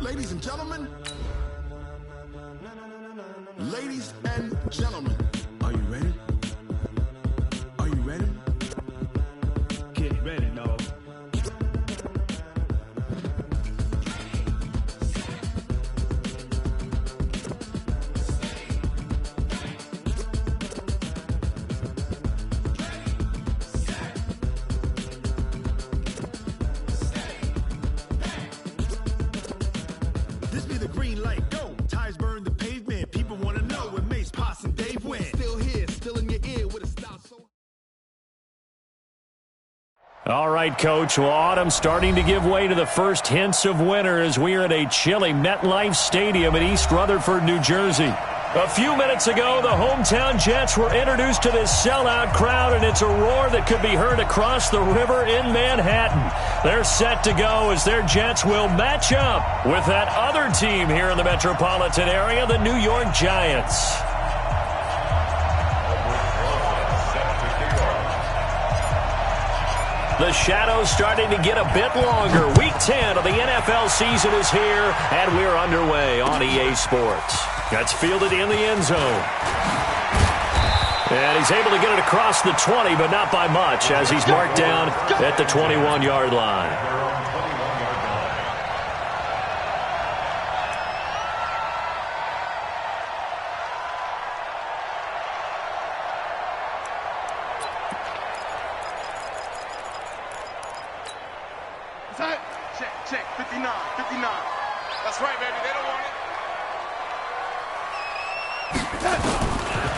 Ladies and gentlemen, ladies and gentlemen, are you ready? Are you ready? Get ready, dog. This be the green light, go. Tires burn the pavement. People want to know where Mace, Potts, and Dave went. Still here, still in your ear with a style so... All right, Coach. Well, autumn starting to give way to the first hints of winter as we are at a chilly MetLife Stadium in East Rutherford, New Jersey. A few minutes ago, the hometown Jets were introduced to this sellout crowd, and it's a roar that could be heard across the river in Manhattan. They're set to go as their Jets will match up with that other team here in the metropolitan area, the New York Giants. The shadow's starting to get a bit longer. Week 10 of the NFL season is here, and we're underway on EA Sports. That's fielded in the end zone. And he's able to get it across the 20, but not by much, as he's marked down at the 21-yard line. Check, 59. That's right, baby. They don't want it.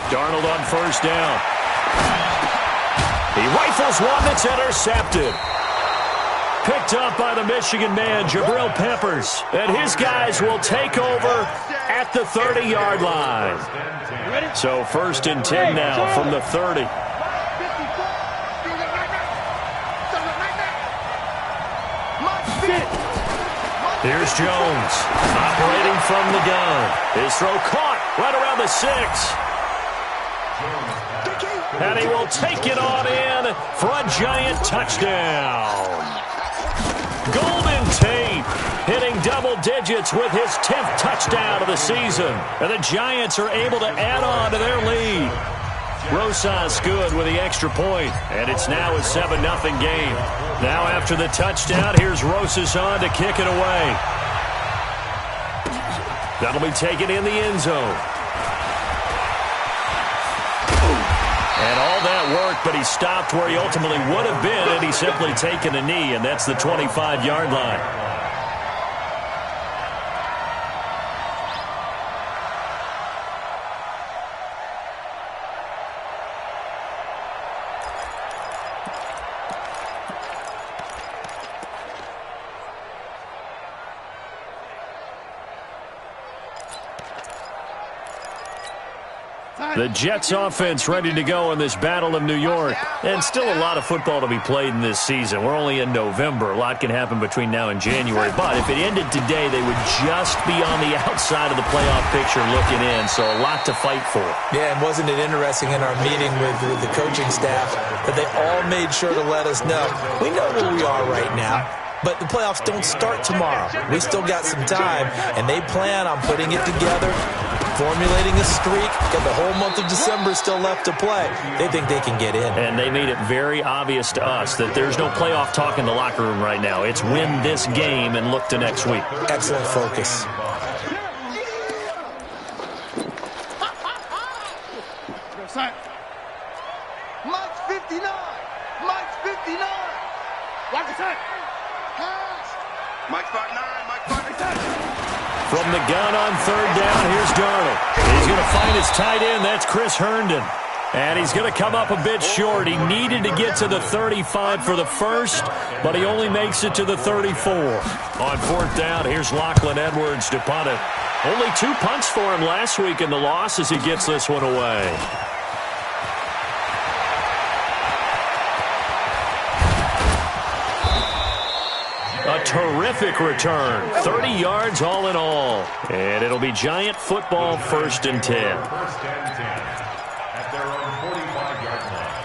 Darnold on first down. He rifles one that's intercepted. Picked up by the Michigan man, Jabril Peppers. And his guys will take over at the 30-yard line. So first and 10 now from the 30. Here's Jones, operating from the gun. His throw caught right around the 6. And he will take it on in for a Giant touchdown. Golden Tate hitting double digits with his 10th touchdown of the season. And the Giants are able to add on to their lead. Rosas good with the extra point, and it's now a 7-0 game. Now after the touchdown, here's Rosas on to kick it away. That'll be taken in the end zone. And all that worked, but he stopped where he ultimately would have been had he simply taken a knee, and that's the 25-yard line. The Jets offense ready to go in this Battle of New York. And still a lot of football to be played in this season. We're only in November. A lot can happen between now and January. But if it ended today, they would just be on the outside of the playoff picture looking in. So a lot to fight for. Yeah, and wasn't it interesting in our meeting with the coaching staff that they all made sure to let us know, we know where we are right now. But the playoffs don't start tomorrow. We still got some time, and they plan on putting it together, formulating a streak, got the whole month of December still left to play. They think they can get in. And they made it very obvious to us that there's no playoff talk in the locker room right now. It's win this game and look to next week. Excellent focus. Mike's 59. Mike's 59. Watch the time. Mike's 5'9". Mike's 5'9". From the gun on third down, here's Darnold. He's going to find his tight end. That's Chris Herndon. And he's going to come up a bit short. He needed to get to the 35 for the first, but he only makes it to the 34. On fourth down, here's Lachlan Edwards to punt it. Only 2 punts for him last week in the loss as he gets this one away. A terrific return. 30 yards all in all. And it'll be Giant football, 1st and 10. At their own 45-yard line.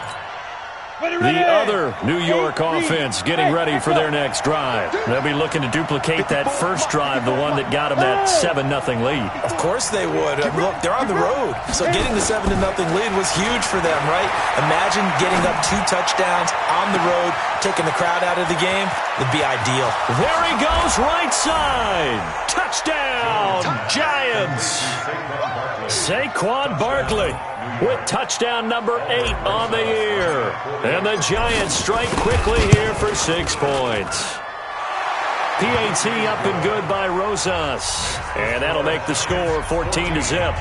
The other New York offense getting ready for their next drive. They'll be looking to duplicate that first drive, the one that got them that 7-0 lead. Of course they would. Look, they're on the road, so getting the 7-0 lead was huge for them, right? Imagine getting up 2 touchdowns on the road, taking the crowd out of the game. Would be ideal. There he goes, right side. Touchdown, Giants. Saquon Barkley with touchdown number 8 on the year. And the Giants strike quickly here for 6 points. PAT up and good by Rosas. And that'll make the score 14-0.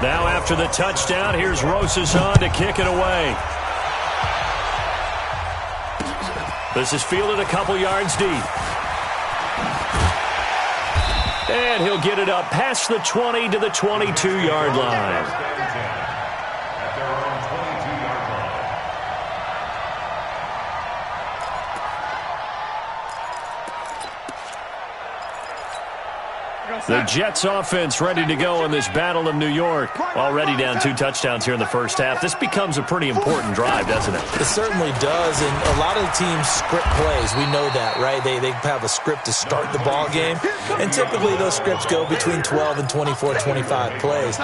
Now after the touchdown, here's Rosas on to kick it away. This is fielded a couple yards deep. And he'll get it up past the 20 to the 22-yard line. The Jets offense ready to go in this Battle of New York. Already down 2 touchdowns here in the first half. This becomes a pretty important drive, doesn't it? It certainly does, and a lot of the teams script plays. We know that, right? They have a script to start the ball game, and typically those scripts go between 12 and 24, 25 plays.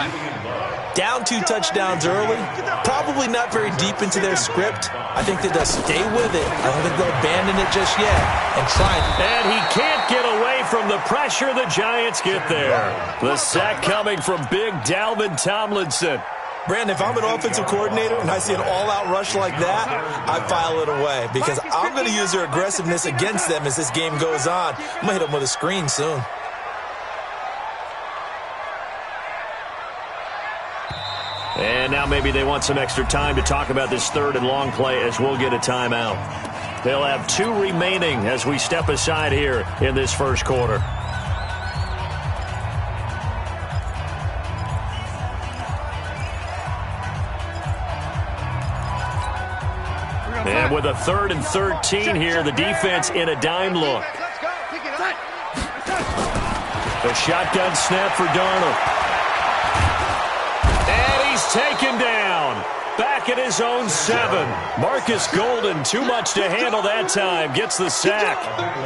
Down 2 touchdowns early, probably not very deep into their script. I think that they'll stay with it. I don't think they'll abandon it just yet and try it. And he can't get away from the pressure. The Giants get there. The sack coming from big Dalvin Tomlinson. Brandon, if I'm an offensive coordinator and I see an all-out rush like that, I file it away because I'm going to use their aggressiveness against them as this game goes on. I'm going to hit them with a screen soon. And now maybe they want some extra time to talk about this 3rd and long play as we'll get a timeout. They'll have 2 remaining as we step aside here in this first quarter. And with a 3rd and 13 here, the defense in a dime look. A shotgun snap for Darnold. Taken down. Back at his own 7. Marcus Golden, too much to handle that time. Gets the sack.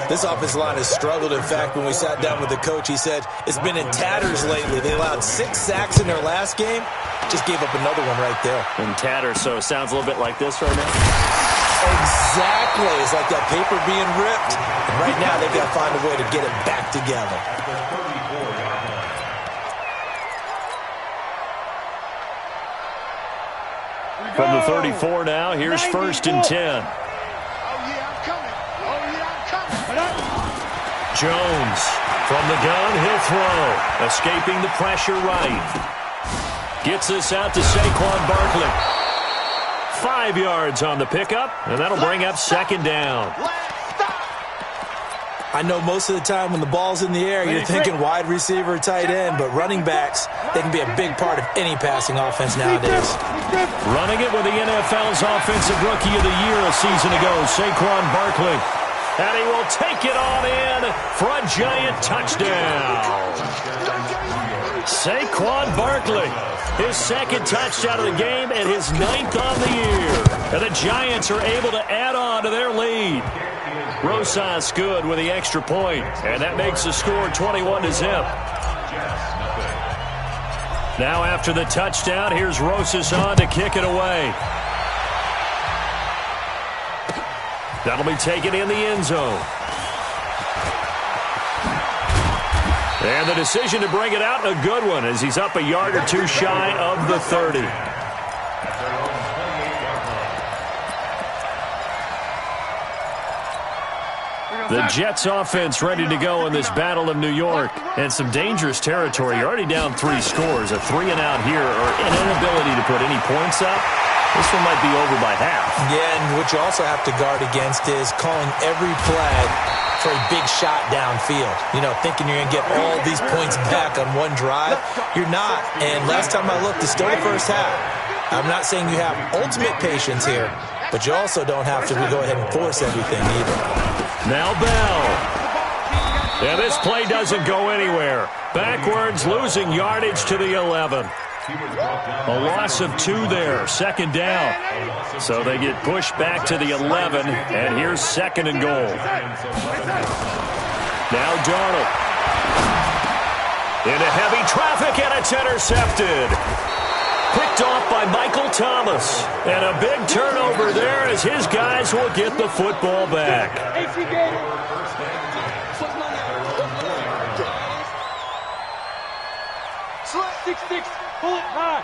This offensive line has struggled. In fact, when we sat down with the coach, he said it's been in tatters lately. They allowed 6 sacks in their last game. Just gave up another one right there. In tatters, so it sounds a little bit like this right now. Exactly. It's like that paper being ripped. And right now, they've got to find a way to get it back together. From the 34 now, here's 1st and 10. Oh, yeah, I'm coming. Oh, yeah, I'm coming. Jones from the gun, he'll throw. Escaping the pressure right. Gets this out to Saquon Barkley. 5 yards on the pickup, and that'll bring up 2nd down. I know most of the time when the ball's in the air, you're thinking wide receiver, tight end, but running backs, they can be a big part of any passing offense nowadays. Running it with the NFL's Offensive Rookie of the Year a season ago, Saquon Barkley. And he will take it on in for a Giant touchdown. Saquon Barkley, his 2nd touchdown of the game and his 9th on the year. And the Giants are able to add on to their lead. Rosas good with the extra point, and that makes the score 21-0. Now after the touchdown, here's Rosas on to kick it away. That'll be taken in the end zone. And the decision to bring it out, a good one, as he's up a yard or 2 shy of the 30. The Jets offense ready to go in this Battle of New York. And some dangerous territory. You're already down 3 scores. A 3-and-out here, or an inability to put any points up. This one might be over by half. Yeah, and what you also have to guard against is calling every play for a big shot downfield. You know, thinking you're going to get all these points back on one drive. You're not. And last time I looked, it's still the first half. I'm not saying you have ultimate patience here, but you also don't have to go ahead and force everything either. Now Bell. And this play doesn't go anywhere. Backwards, losing yardage to the 11. A loss of 2 there, second down. So they get pushed back to the 11, and here's second and goal. Now Darnold. Into heavy traffic, and it's intercepted. Picked off by Michael Thomas. And a big turnover there as his guys will get the football back. 6-6, pull it high.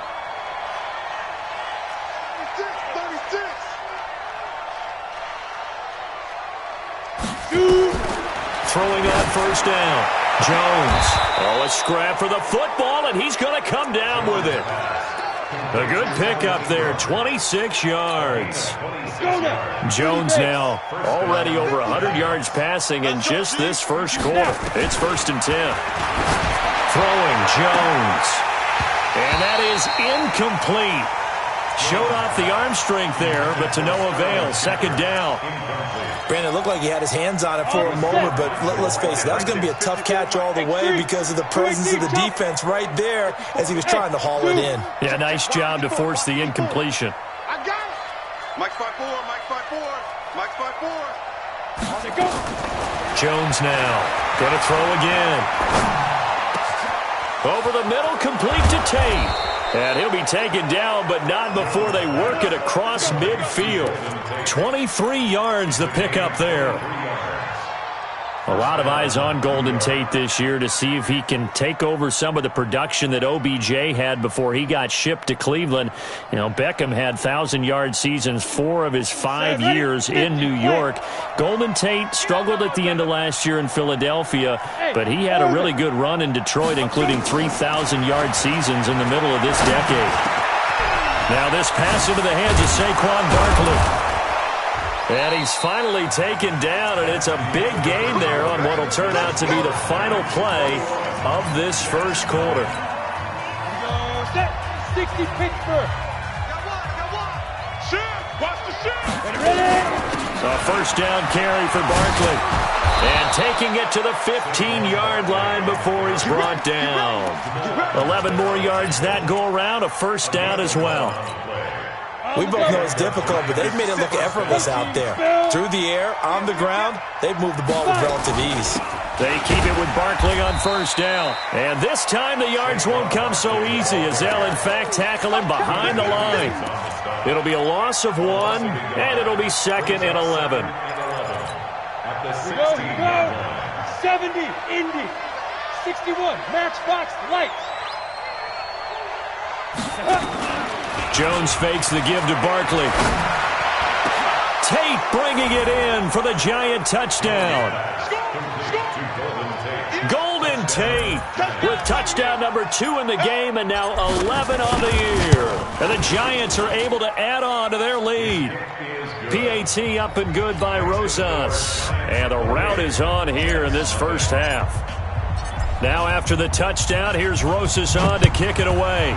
36. Throwing on first down. Jones. Oh, a scrap for the football, and he's going to come down with it. A good pickup there, 26 yards. Jones now already over 100 yards passing in just this first quarter. It's 1st and 10. Throwing Jones. And that is incomplete. Showed off the arm strength there, but to no avail. Second down. Brandon, it looked like he had his hands on it for a moment, but let's face it, that was going to be a tough catch all the way because of the presence of the defense right there as he was trying to haul it in. Yeah, nice job to force the incompletion. I got it. Mike 5-4, Mike 5-4, Mike 5-4. On the go. Jones now. Going to throw again. Over the middle, complete to Tate. And he'll be taken down, but not before they work it across midfield. 23 yards the pickup there. A lot of eyes on Golden Tate this year to see if he can take over some of the production that OBJ had before he got shipped to Cleveland. You know, Beckham had 1,000-yard seasons 4 of his 5 years in New York. Golden Tate struggled at the end of last year in Philadelphia, but he had a really good run in Detroit, including 3,000-yard seasons in the middle of this decade. Now this pass into the hands of Saquon Barkley. And he's finally taken down, and it's a big gain there on what will turn out to be the final play of this first quarter. Set. 60 Pittsburgh. Got one. Shoot. Watch the shoot. Ready? A first down carry for Barkley. And taking it to the 15-yard line before he's brought down. 11 more yards that go around, a first down as well. We both know it's difficult, but they've made it look effortless out there. Through the air, on the ground, they've moved the ball with relative ease. They keep it with Barkley on first down. And this time the yards won't come so easy as they'll, in fact, tackle him behind the line. It'll be a loss of 1, and it'll be 2nd and 11. Go. 70, Indy. 61, Matchbox Lights. Jones fakes the give to Barkley. Tate bringing it in for the Giant touchdown. Golden Tate with touchdown number 2 in the game and now 11 on the year. And the Giants are able to add on to their lead. PAT up and good by Rosas. And the rout is on here in this first half. Now after the touchdown, here's Rosas on to kick it away.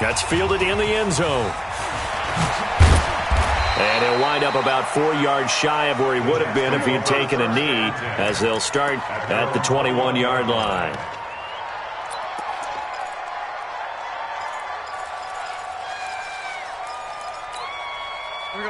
That's fielded in the end zone. And he'll wind up about 4 yards shy of where he would have been if he had taken a knee, as they'll start at the 21-yard line.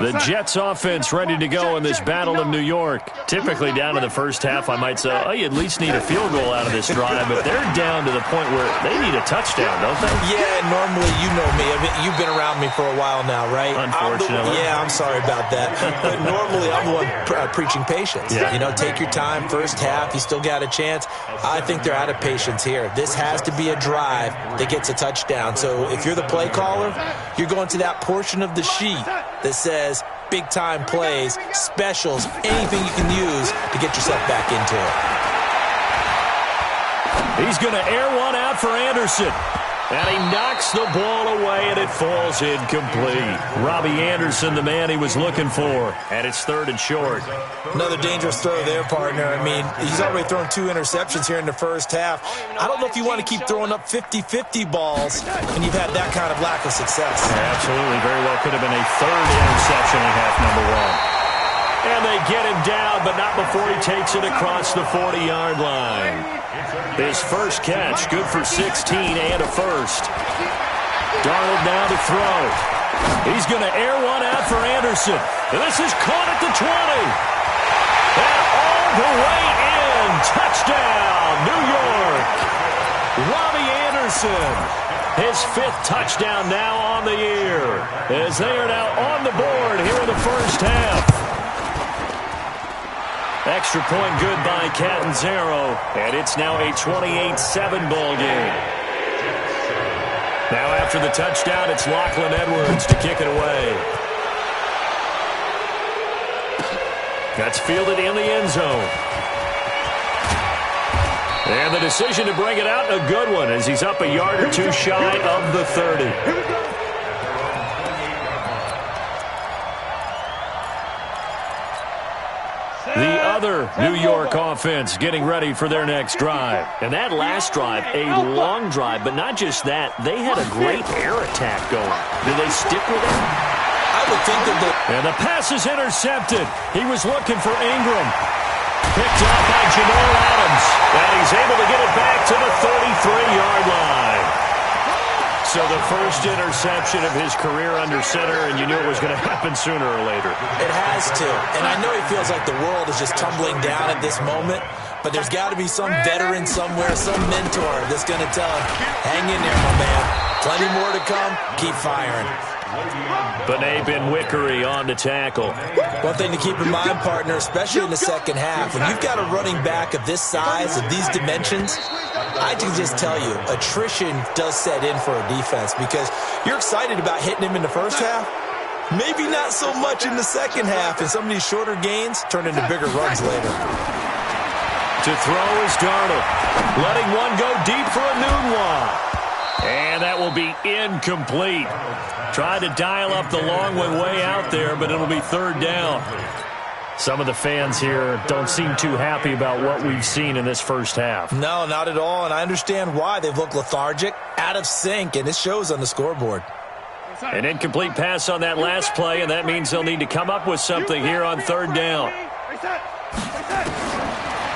The Jets offense ready to go in this battle of New York. Typically down in the first half, I might say, oh, you at least need a field goal out of this drive, but they're down to the point where they need a touchdown, don't they? Yeah, normally, you know me. I mean, you've been around me for a while now, right? Unfortunately. I'm sorry about that. But normally, I'm the one preaching patience. Yeah. You know, take your time, first half, you still got a chance. I think they're out of patience here. This has to be a drive that gets a touchdown. So if you're the play caller, you're going to that portion of the sheet that says big-time plays, specials, anything you can use to get yourself back into it. He's going to air one out for Anderson. And he knocks the ball away, and it falls incomplete. Robbie Anderson, the man he was looking for. And it's 3rd and short. Another dangerous throw there, partner. I mean, he's already thrown 2 interceptions here in the first half. I don't know if you want to keep throwing up 50-50 balls when you've had that kind of lack of success. Yeah, absolutely. Very well could have been a 3rd interception in half number 1. And they get him down, but not before he takes it across the 40-yard line. His first catch, good for 16 and a first. Darnold now to throw. He's going to air one out for Anderson. And this is caught at the 20. And all the way in. Touchdown, New York. Robbie Anderson. His 5th touchdown now on the year. As they are now on the board here in the first half. Extra point good by Catanzaro, and it's now a 28-7 ball game. Now after the touchdown, it's Lachlan Edwards to kick it away. That's fielded in the end zone. And the decision to bring it out, a good one, as he's up a yard or two shy of the 30. The other New York offense getting ready for their next drive. And that last drive, a long drive, but not just that. They had a great air attack going. Do they stick with it? I would think that And the pass is intercepted. He was looking for Ingram. Picked up by Jamal Adams. And he's able to get it back to the 33-yard line. So the first interception of his career under center, and you knew it was going to happen sooner or later. It has to. And I know he feels like the world is just tumbling down at this moment, but there's got to be some veteran somewhere, some mentor that's going to tell him, hang in there, my man. Plenty more to come. Keep firing. Bené Benwickery on the tackle. One thing to keep in mind, partner, especially in the second half, when you've got a running back of this size, of these dimensions, I can just tell you, attrition does set in for a defense because you're excited about hitting him in the first half. Maybe not so much in the second half, and some of these shorter gains turn into bigger runs later. To throw is Darnold. Letting one go deep for a noon one. And that will be incomplete. Tried to dial up the long one way out there, but it'll be third down. Some of the fans here don't seem too happy about what we've seen in this first half. No, not at all, and I understand why. They've looked lethargic, out of sync, and it shows on the scoreboard. An incomplete pass on that last play, and that means they'll need to come up with something here on third down.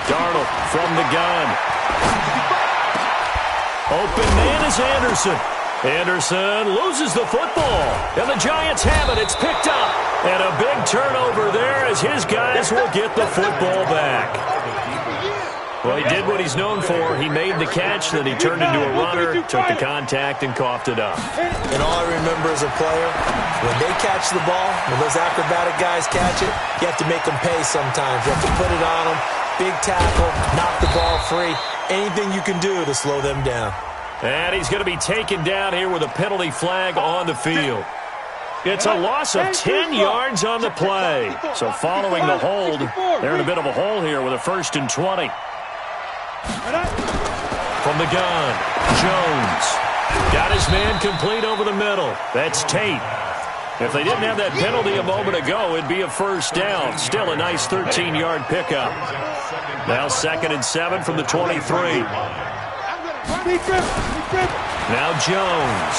Darnold from the gun. Open man is Anderson. Anderson loses the football, and the Giants have it. It's picked up, and a big turnover there as his guys will get the football back. Well, he did what he's known for. He made the catch, then he turned into a runner, took the contact, and coughed it up. And all I remember as a player, when they catch the ball, when those acrobatic guys catch it, you have to make them pay sometimes. You have to put it on them, big tackle, knock the ball free, anything you can do to slow them down. And he's going to be taken down here with a penalty flag on the field. It's a loss of 10 yards on the play. So following the hold, they're in a bit of a hole here with a 1st and 20. From the gun, Jones. Got his man complete over the middle. That's Tate. If they didn't have that penalty a moment ago, it'd be a first down. Still a nice 13-yard pickup. Now 2nd and 7 from the 23. Now Jones.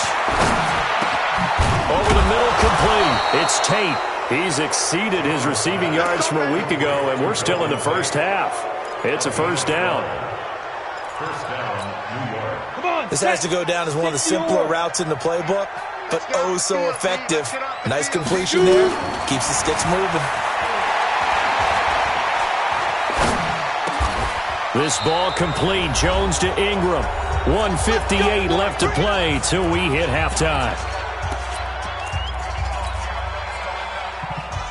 Over the middle, complete. It's Tate. He's exceeded his receiving yards from a week ago, and we're still in the first half. It's a first down. This has to go down as one of the simpler routes in the playbook, but oh so effective. Nice completion there. Keeps the sticks moving. This ball complete. Jones to Ingram. 1:58 left to play till we hit halftime.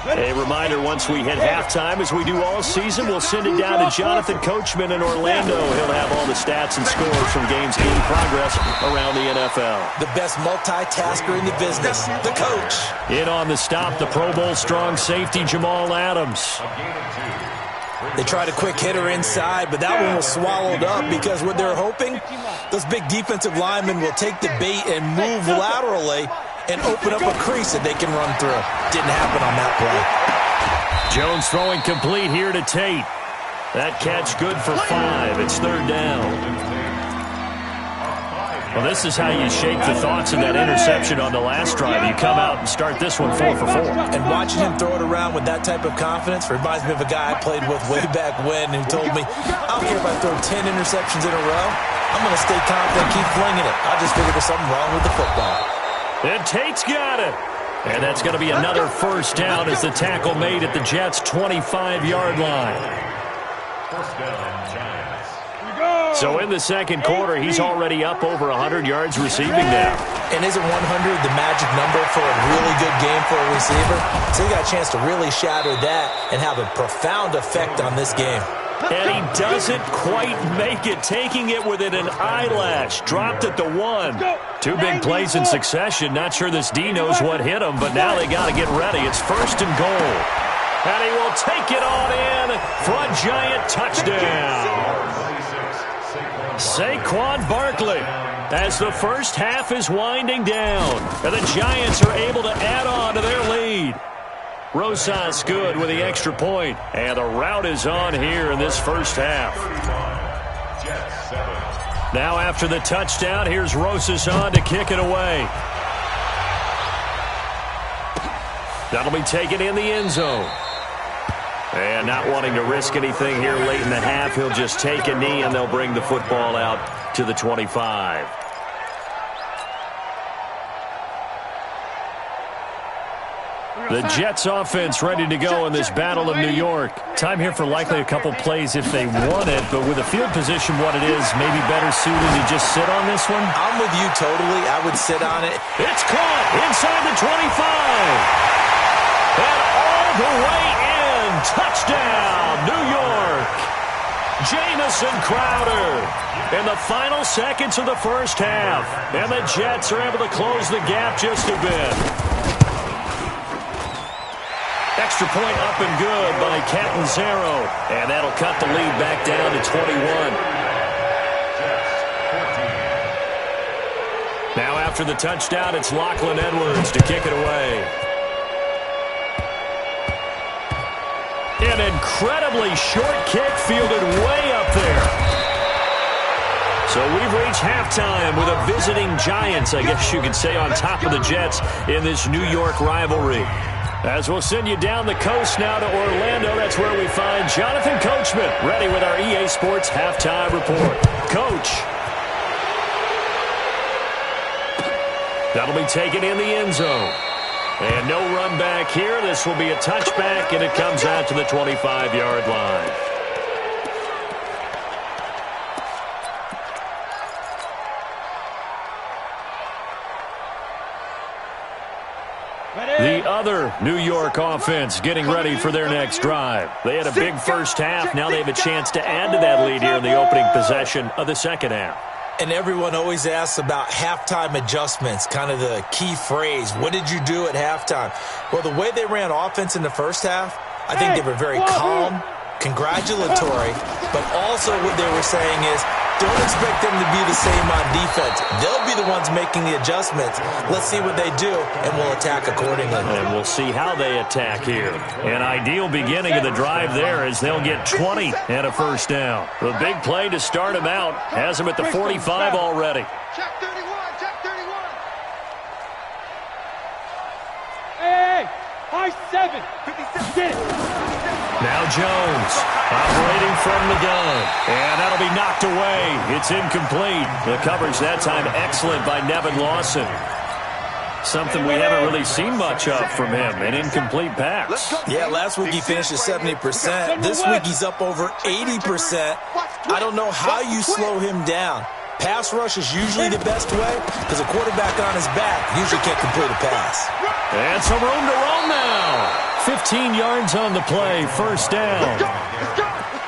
A reminder, once we hit halftime, as we do all season, we'll send it down to Jonathan Coachman in Orlando. He'll have all the stats and scores from games in progress around the NFL. The best multitasker in the business, the coach. In on the stop, the Pro Bowl strong safety, Jamal Adams. They tried a quick hitter inside, but that one was swallowed up because what they're hoping, those big defensive linemen will take the bait and move laterally and open up a crease that they can run through. Didn't happen on that play. Jones throwing complete here to Tate. That catch good for 5. It's third down. Well, this is how you shake the thoughts of that interception on the last drive. You come out and start this one 4 for 4. And watching him throw it around with that type of confidence reminds me of a guy I played with way back when who told me, I don't care if I throw 10 interceptions in a row. I'm going to stay confident, keep flinging it. I just figured there's something wrong with the football. And Tate's got it. And that's going to be another first down as the tackle made at the Jets' 25-yard line. First down, Giants. So in the second quarter, he's already up over 100 yards receiving now. And isn't 100 the magic number for a really good game for a receiver? So he got a chance to really shatter that and have a profound effect on this game. And he doesn't quite make it, taking it within an eyelash. Dropped at the 1. 2 big plays in succession. Not sure this D knows what hit him, but now they got to get ready. It's first and goal. And he will take it on in for a Giant touchdown. Saquon Barkley, as the first half is winding down, and the Giants are able to add on to their lead. Rosas good with the extra point, and the route is on here in this first half. Now after the touchdown, here's Rosas on to kick it away. That'll be taken in the end zone. And not wanting to risk anything here late in the half, he'll just take a knee and they'll bring the football out to the 25. The Jets offense ready to go in this battle of New York. Time here for likely a couple plays if they want it, but with the field position what it is, maybe better suited to just sit on this one? I'm with you totally. I would sit on it. It's caught inside the 25. And all the way in. Touchdown, New York. Jamison Crowder in the final seconds of the first half. And the Jets are able to close the gap just a bit. Extra point up and good by Catanzaro. And that'll cut the lead back down to 21. Now after the touchdown, it's Lachlan Edwards to kick it away. An incredibly short kick fielded way up there. So we've reached halftime with a visiting Giants, I guess you could say, on top of the Jets in this New York rivalry. As we'll send you down the coast now to Orlando, that's where we find Jonathan Coachman, ready with our EA Sports Halftime Report. Coach. That'll be taken in the end zone. And no run back here. This will be a touchback, and it comes out to the 25-yard line. The other New York offense getting ready for their next drive. They had a big first half. Now they have a chance to add to that lead here in the opening possession of the second half. And everyone always asks about halftime adjustments, kind of the key phrase. What did you do at halftime? Well, the way they ran offense in the first half, I think they were very calm, congratulatory, but also what they were saying is, don't expect them to be the same on defense. They'll be the ones making the adjustments. Let's see what they do, and we'll attack accordingly. And we'll see how they attack here. An ideal beginning of the drive there as they'll get 20 and a first down. The big play to start them out has them at the 45 already. Check 31, check 31. Hey, high 7. Get it. Now Jones operating from the gun. And that'll be knocked away. It's incomplete. The coverage that time excellent by Nevin Lawson. Something we haven't really seen much of from him. An incomplete pass. Yeah, last week he finished at 70%. This week he's up over 80%. I don't know how you slow him down. Pass rush is usually the best way because a quarterback on his back usually can't complete a pass. And some room to roam now. 15 yards on the play, first down.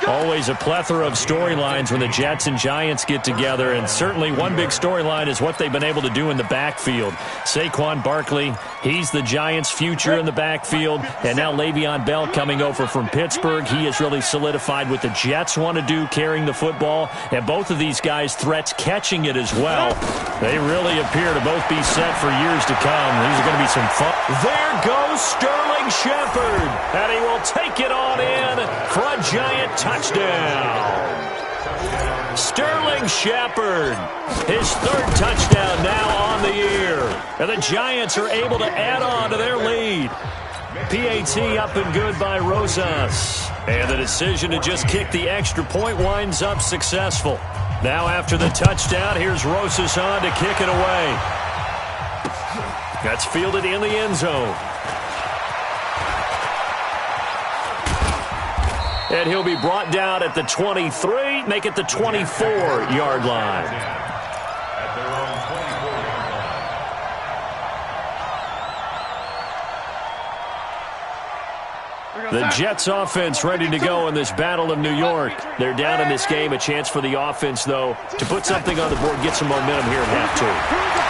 Always a plethora of storylines when the Jets and Giants get together, and certainly one big storyline is what they've been able to do in the backfield. Saquon Barkley, he's the Giants' future in the backfield, and now Le'Veon Bell coming over from Pittsburgh. He has really solidified what the Jets want to do, carrying the football, and both of these guys threats catching it as well. They really appear to both be set for years to come. These are going to be some fun. There goes Sterling Shepard, and he will take it on in for a Giant touchdown. Sterling Shepard, his third touchdown now on the year. And the Giants are able to add on to their lead. PAT up and good by Rosas. And the decision to just kick the extra point winds up successful. Now after the touchdown, here's Rosas on to kick it away. That's fielded in the end zone. And he'll be brought down at the 23, make it the 24-yard line. The Jets offense ready to go in this Battle of New York. They're down in this game. A chance for the offense, though, to put something on the board, get some momentum here at halftime.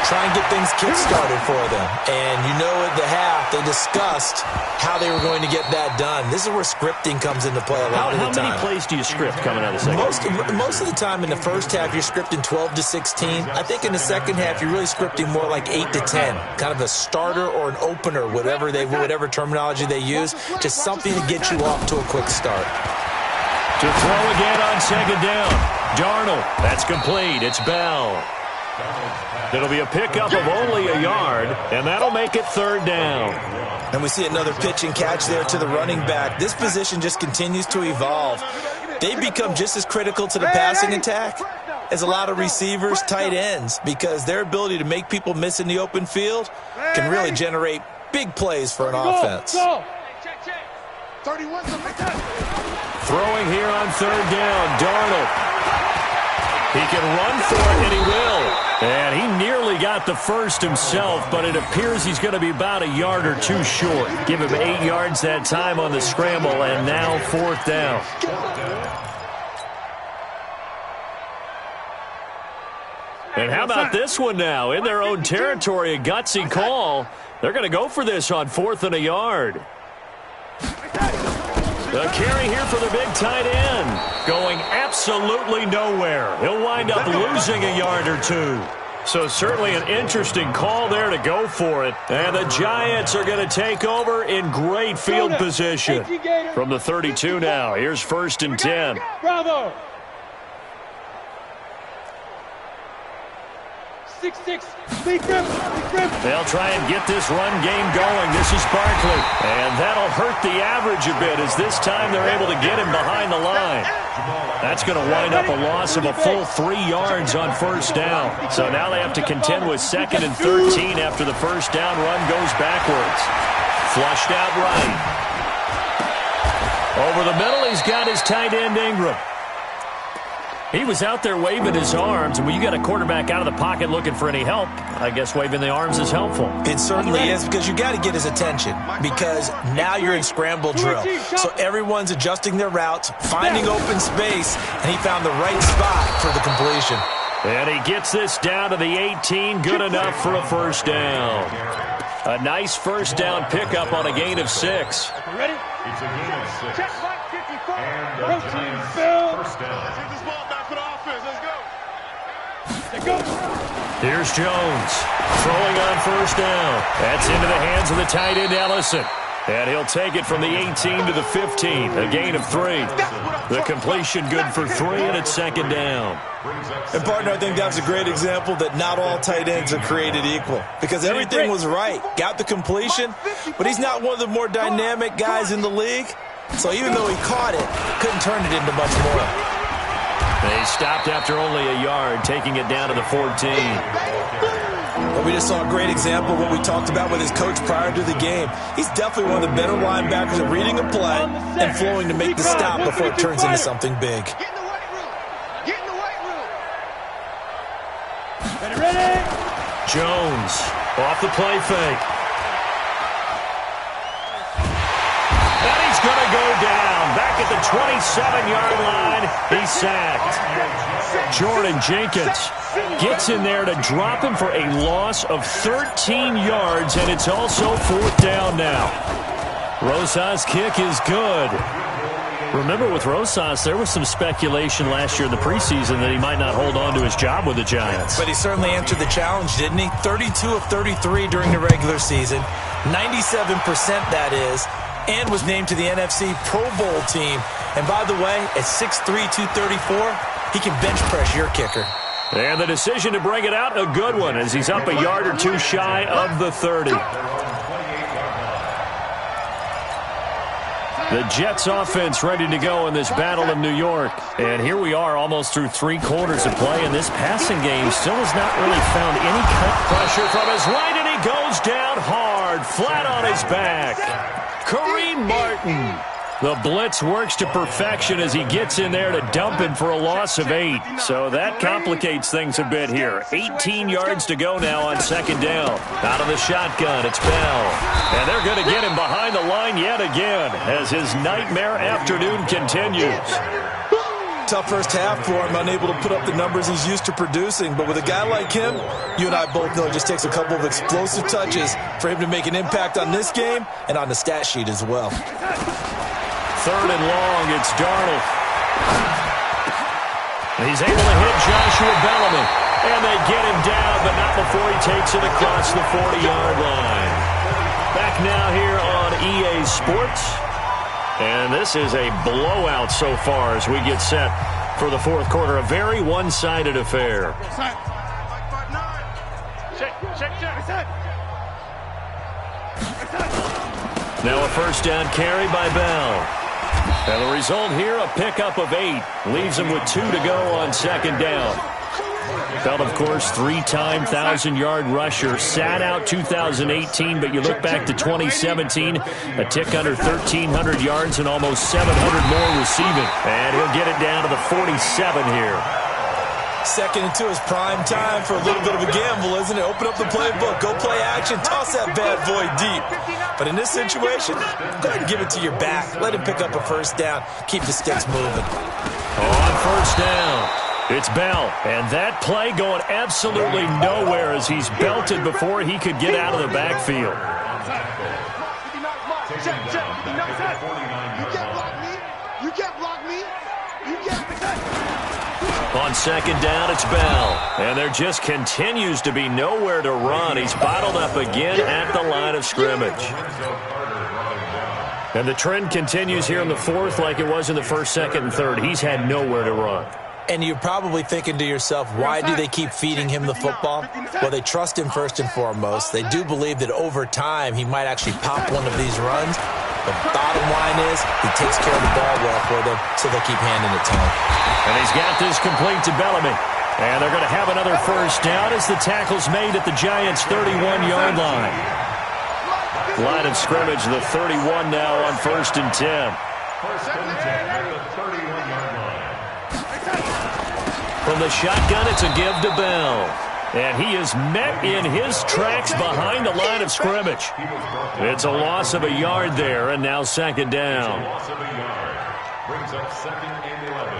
Try and get things kick-started for them. And you know at the half, they discussed how they were going to get that done. This is where scripting comes into play a lot of the time. How many plays do you script coming out of the second? Most of the time in the first half, you're scripting 12 to 16. I think in the second half, you're really scripting more like 8 to 10. Kind of a starter or an opener, whatever terminology they use. Just something to get you off to a quick start. To throw again on second down. Darnold. That's complete. It's Bell. It'll be a pickup of only a yard, and that'll make it third down. And we see another pitch and catch there to the running back. This position just continues to evolve. They become just as critical to the passing attack as a lot of receivers, tight ends, because their ability to make people miss in the open field can really generate big plays for an offense. Throwing here on third down, Darnold. He can run for it, and he will. And he nearly got the first himself, but it appears he's going to be about a yard or two short. Give him 8 yards that time on the scramble, and now fourth down. And how about this one now? In their own territory, a gutsy call. They're going to go for this on 4th and a yard. The carry here for the big tight end. Going absolutely nowhere. He'll wind up losing a yard or two. So certainly an interesting call there to go for it. And the Giants are going to take over in great field position. From the 32 now, here's 1st and 10. Bravo. 6-6. They'll try and get this run game going. This is Barkley. And that'll hurt the average a bit as this time they're able to get him behind the line. That's going to wind up a loss of a full 3 yards on first down. So now they have to contend with 2nd and 13 after the first down run goes backwards. Flushed out right. Over the middle, he's got his tight end Ingram. He was out there waving his arms, and when you got a quarterback out of the pocket looking for any help, I guess waving the arms is helpful. It certainly is, because you got to get his attention, because now you're in scramble drill. So everyone's adjusting their routes, finding open space, and he found the right spot for the completion. And he gets this down to the 18, good enough for a first down. A nice first down pickup on a gain of 6. Ready? It's a gain of 6. Check 55. And first down. Here's Jones throwing on first down. That's into the hands of the tight end Ellison. And he'll take it from the 18 to the 15. A gain of 3. The completion good for 3, and it's 2nd down. And, partner, I think that was a great example that not all tight ends are created equal. Because everything was right. Got the completion, but he's not one of the more dynamic guys in the league. So even though he caught it, couldn't turn it into much more. They stopped after only a yard, taking it down to the 14. Well, we just saw a great example of what we talked about with his coach prior to the game. He's definitely one of the better linebackers at reading a play and flowing to make the stop before it turns into something big. Get in the weight room. Get in the weight room. Ready? Jones off the play fake. And he's going to go down. Back at the 27-yard line, he's sacked. Jordan Jenkins gets in there to drop him for a loss of 13 yards, and it's also 4th down now. Rosas' kick is good. Remember, with Rosas, there was some speculation last year in the preseason that he might not hold on to his job with the Giants. But he certainly answered the challenge, didn't he? 32 of 33 during the regular season. 97% that is. And was named to the NFC Pro Bowl team. And by the way, at 6'3", 234, he can bench press your kicker. And the decision to bring it out, a good one, as he's up a yard or two shy of the 30. The Jets offense ready to go in this Battle of New York. And here we are almost through 3 quarters of play, and this passing game still has not really found any pressure from his right, and he goes down hard, flat on his back. Kareem Martin. The blitz works to perfection as he gets in there to dump him for a loss of 8. So that complicates things a bit here. 18 yards to go now on second down. Out of the shotgun, it's Bell. And they're going to get him behind the line yet again as his nightmare afternoon continues. Tough first half for him, unable to put up the numbers he's used to producing. But with a guy like him, you and I both know it just takes a couple of explosive touches for him to make an impact on this game and on the stat sheet as well. 3rd and long, it's Darnold. He's able to hit Joshua Bellamy. And they get him down, but not before he takes it across the 40-yard line. Back now here on EA Sports. And this is a blowout so far as we get set for the 4th quarter. A very one-sided affair. Now a first down carry by Bell. And the result here, a pickup of 8. Leaves him with 2 to go on second down. Bell, of course, 3-time 1,000-yard rusher. Sat out 2018, but you look back to 2017, a tick under 1,300 yards and almost 700 more receiving. And he'll get it down to the 47 here. Second into his prime time for a little bit of a gamble, isn't it? Open up the playbook, go play action, toss that bad boy deep. But in this situation, go ahead and give it to your back. Let him pick up a first down. Keep the sticks moving. On first down, it's Bell. And that play going absolutely nowhere as he's belted before he could get out of the backfield. You can't block me. On second down, it's Bell. And there just continues to be nowhere to run. He's bottled up again at the line of scrimmage. And the trend continues here in the 4th like it was in the 1st, 2nd, and 3rd. He's had nowhere to run. And you're probably thinking to yourself, why do they keep feeding him the football? Well, they trust him first and foremost. They do believe that over time he might actually pop one of these runs. The bottom line is he takes care of the ball well for them, so they'll keep handing it to him. And he's got this complete to Bellamy. And they're going to have another first down as the tackle's made at the Giants' 31-yard line. Line of scrimmage, the 31 now on 1st and 10. From the shotgun, it's a give to Bell. And he is met in his tracks behind the line of scrimmage. It's a loss of a yard there, and now second down. Brings up 2nd and 11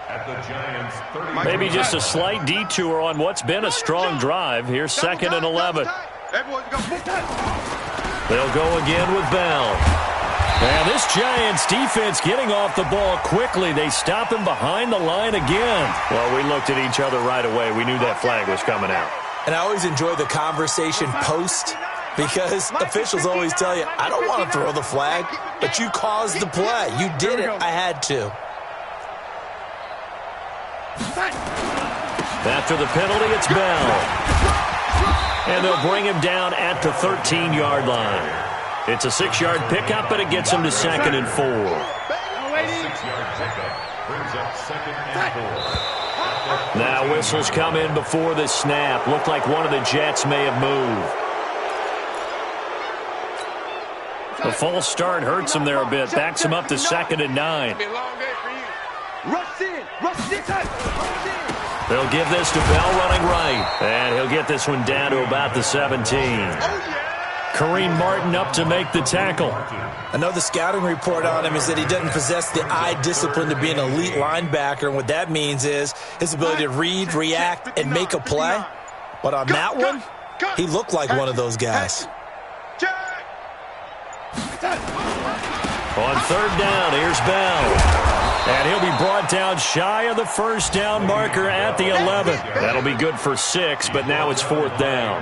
at the Giants' 30. Maybe just a slight detour on what's been a strong drive. Here's 2nd and 11. They'll go again with Bell. And this Giants defense getting off the ball quickly. They stop him behind the line again. Well, we looked at each other right away. We knew that flag was coming out. And I always enjoy the conversation post because officials always tell you, I don't want to throw the flag, but you caused the play. You did it. I had to. After the penalty, it's Bell. And they'll bring him down at the 13-yard line. It's a 6-yard pickup, but it gets him to 2nd and 4. A 6-yard pickup brings up 2nd and 4. Now whistles come in before the snap. Looked like one of the Jets may have moved. The false start hurts him there a bit. Backs him up to 2nd and 9. They'll give this to Bell running right. And he'll get this one down to about the 17. Kareem Martin up to make the tackle. Another scouting report on him is that he doesn't possess the eye discipline to be an elite linebacker. And what that means is his ability to read, react, and make a play. But on that one, he looked like one of those guys. On 3rd down, here's Bell. And he'll be be brought down shy of the first down marker at the 11. That'll be good for 6, but now it's 4th down.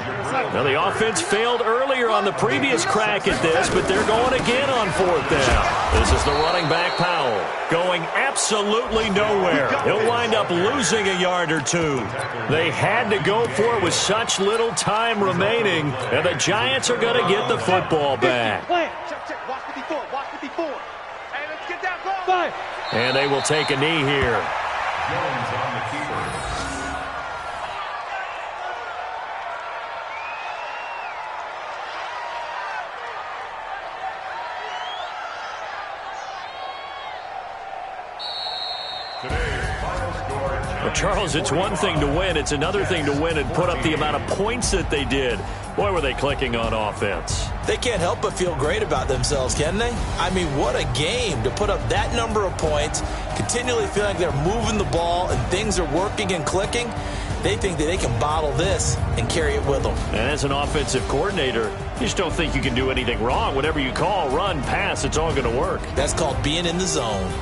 Now, the offense failed earlier on the previous crack at this, but they're going again on 4th down. This is the running back, Powell, going absolutely nowhere. He'll wind up losing a yard or 2. They had to go for it with such little time remaining, and the Giants are going to get the football back. Check. Watch the before. Hey, let's get down. Go. And they will take a knee here. Jones on the keeper. Well, Charles, it's one thing to win. It's another thing to win and put up the amount of points that they did. Boy, were they clicking on offense. They can't help but feel great about themselves, can they? I mean, what a game to put up that number of points, continually feeling like they're moving the ball and things are working and clicking. They think that they can bottle this and carry it with them. And as an offensive coordinator, you just don't think you can do anything wrong. Whatever you call, run, pass, it's all going to work. That's called being in the zone.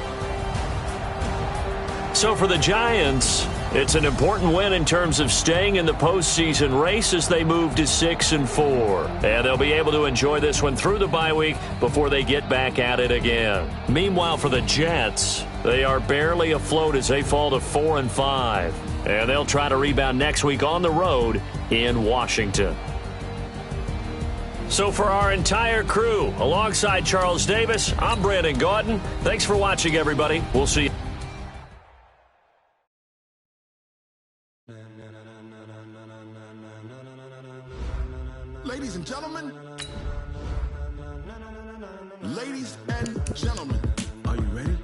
So for the Giants, it's an important win in terms of staying in the postseason race as they move to 6-4. And they'll be able to enjoy this one through the bye week before they get back at it again. Meanwhile, for the Jets, they are barely afloat as they fall to 4-5. And they'll try to rebound next week on the road in Washington. So for our entire crew, alongside Charles Davis, I'm Brandon Gaudin. Thanks for watching, everybody. We'll see you. Ladies and gentlemen, are you ready?